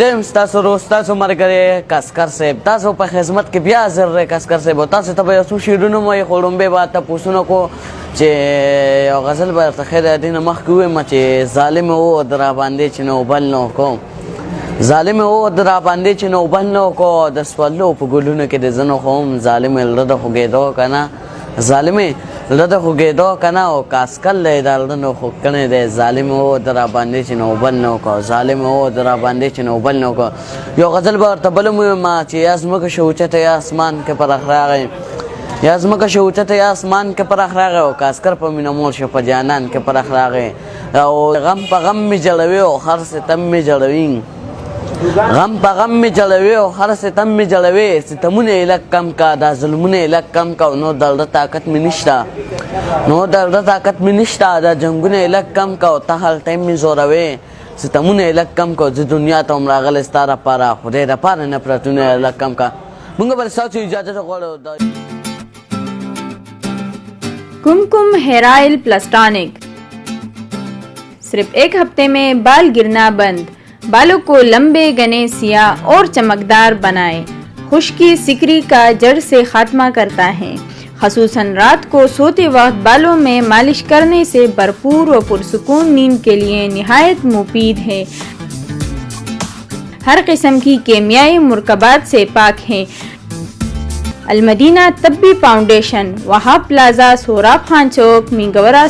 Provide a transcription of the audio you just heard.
زم تاسو روز تاسو مرګره کاسکر صاحب تاسو په خدمت کې بیا حاضر رې کاسکر صاحب تاسو ته به څو شیرونو مې خړومبه با ته پوښتنه کو چې یو غزل به ته خیر دینه مخ کوې ما چې ظالم او درا باندې چې نو بل نو کو ظالم او درا باندې چې نو بل نو کو د سوالو په ګلونو کې د زنو خوم ظالم لرده خوګېدو کنه ظالمي لرده خوګېدو کنه او کاسکل له دالنو خو کنه د ظالم او درا باندې چې نو بل نو کو ظالم او درا باندې چې نو بل نو کو یو غزل به ورته بل ما چې ازمکه شوچته یا اسمان کې پر اخراغه یا ازمکه شوچته یا اسمان کې پر اخراغه او کاسکر په مینمول شو په جانان کې پر اخراغه او غم په غم می جلوي او هر ستم می جلوي غم په غم می جلوي او هر ستم می جلوي ستمونه الک کم کا دا ظلمونه الک کم کا نو دلته طاقت می نشتا نو دلته طاقت می نشتا دا جنگونه الک کم کا او ته حال ټیم می زوروي ستمونه الک کم کا د دنیا ته عمر غل ستاره پاره خدای د پاره نه پرتونه الک کم کا موږ بل ساتو اجازه غواړو कुमकुम hair oil plus tonic. सिर्फ एक हफ्ते में बाल गिरना बंद, बालों को लंबे घने सियाह और चमकदार बनाए, खुश्की सिकरी का जड़ से खात्मा करता है। खसूसन रात को सोते वक्त बालों में मालिश करने से भरपूर और पुरसुकून नींद के लिए निहायत मुफीद है। हर किस्म की केमियाई मुरकबात से पाक है। अलमदीना तब्बी फाउंडेशन, वहाब प्लाजा, सोराब खान चौक, मिंगवरा।